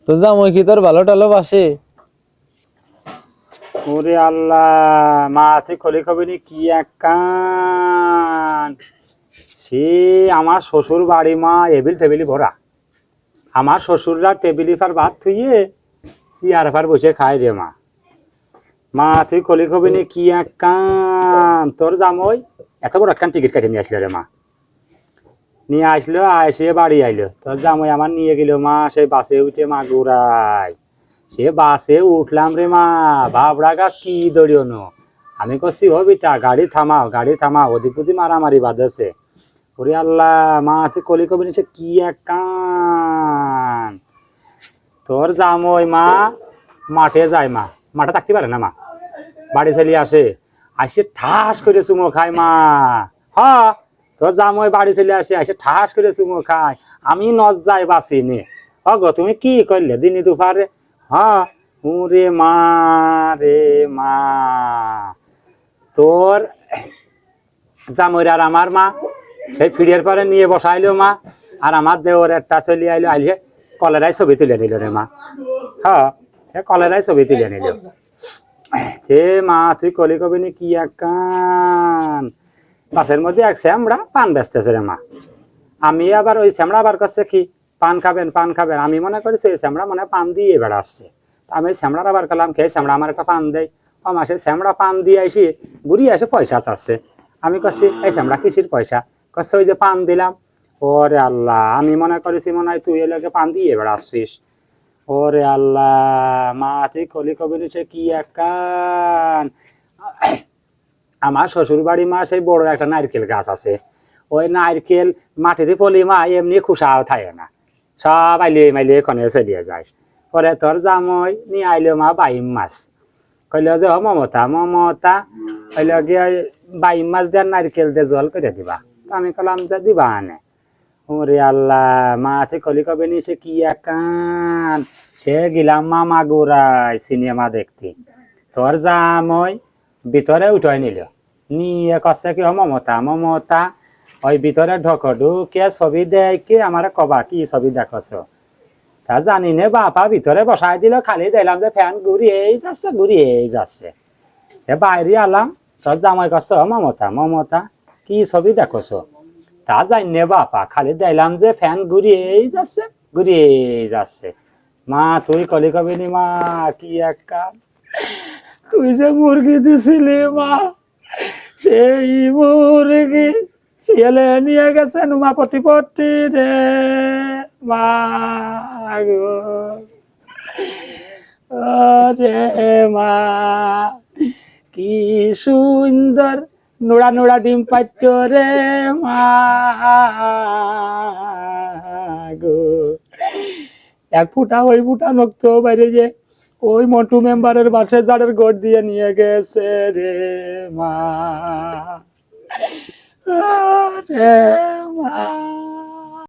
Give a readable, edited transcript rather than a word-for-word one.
তো জামাই কি তোর ভালো টালো বাসে? ওরে আল্লাহ, মাথে খলি খবিনি কি এক কান। সে আমার শ্বশুর বাড়ি মা এবিল টেবিলি ভরা। আমার শ্বশুররা টেবিলি ফার ভাত থুইয়ে চেয়ার ফার বসে খায় রে মা। মা তুই খলি খবিনি কি এক কান। তোর জামই এত বড় একখান টিকিট কেটে নিয়ে আসলো রে মা। নিয়ে আসলো, আসে বাড়ি আইলো। তোর জামাই আমার নিয়ে গেল মা সেই বাসে উঠে মা ঘুরাই। সে বাসে উঠলাম রে মা, বাবরা গাছ কি দড়িও নো। আমি করছি ও বিটা গাড়ি থামাও ওদিক বুঝি মারামারি বাঁধেছে। ওরে আল্লাহ, মা তুই কলি কবি নিছে কি এক কান। তোর জামই মা মাঠে যায় মা, মাঠে থাকতে পারে না মা, বাড়ি চলি আসে, আসে ঠাস করে চুমো খায় মা। হ, তোর জামই বাড়ি চলে আসে, আসে ঠাস করে চুমো খায়। আমি নজ্জায় বাঁচি নে। গো তুমি কি করলে দিনে দুপুরে? হ্যাঁ, ওরে মা রে মা। তোর জামইর আর আমার মা সেই ফিডের পরে নিয়ে বসাইলো মা। আর আমার দেওর একটা চলি আইলো, আইলে কলেরায় ছবি তুলে নিল রে মা। হ্যাঁ, কলেরায় ছবি তুলে নিল। সে মা তুই কলি কবিনি কি এক কান। বাসের মধ্যে এক শ্যামড়া পান বেচতেছে রে মা। আমি আবার ওই শ্যামড়া আবার করছে কি পান খাবেন পান খাবেন। আমি মনে করেছি এই শ্যামড়া মনে পান দিয়ে বেড়াচ্ছে। আমি শ্যামড়ার আবার করলাম খেয়ে শ্যামড়া আমার একটা পান দেয়। মাসে শ্যামড়া পান দিয়ে আসি ঘুরি এসে পয়সা চাচ্ছে। আমি করছি এই শ্যামড়া কিসির পয়সা? করছে ওই যে পান দিলাম। ওরে আল্লাহ, আমি মনে করেছি মনে হয় তুই এলাকে পান দিয়ে বেড়াচ্ছিস। ওরে আল্লাহ, মা তুই কলি কবি সে কি এক কান। আমার শ্বশুর বাড়ি মা সেই বড় একটা নারকেল গাছ আছে। ওই নারকেল মাটিতে পলি মা এমনি খুশাও থাকে না, সব আইলে মাইলে এখানে চলিয়ে যায়। পরে তোর জামই নিয়ে আইলো মা বাইম মাছ। কইল যে মমতা মমতা কইল গিয়ে বাইম মাছ দিয়ে নারকেল দিয়ে জল করে দিবা। তো আমি কলাম যে দিবা আনে। ওরে আল্লাহ, মাথে কলি কবে নিছে কি একান। সে গেলাম মামা গোড়ায় সিনেমা দেখতে। তোর জামই ভিতরে উঠাই নিল, নিয়ে কচ্ছে কি মমতা মমতা। ওই ভিতরে ঢুকে ছবি দেখে আমার কবা কি ছবি দেখছ। তা জানি নে বাপা ভিতরে বসাই দিল, খালি দেখলাম যে ফ্যান ঘুরিয়েই যাচ্ছে। বাইরে আলাম, তোর জামাই কচ্ছে মমতা মমতা কি ছবি দেখছ। তা জানি নে বাপা, খালি দেখলাম যে ফ্যান ঘুরিয়েই যাচ্ছে। মা তুই কলি কবি নি মা কি এক কাম। তুই যে মুরগি দিছিলি মা, সেই মুরগি ছেলে নিয়ে গেছে নুমা প্রতিপত্তি রে মা গো। রে মা কি সুন্দর নোড়া নোড়া ডিম পাচ্ছ রে মা গো। এক ফুটা ওই ফুটা নক্ত বাইরে যে ওই মন্টু মেম্বারের বাসে জারের গোট দিয়ে নিয়ে গেছে রে মা। রে মা।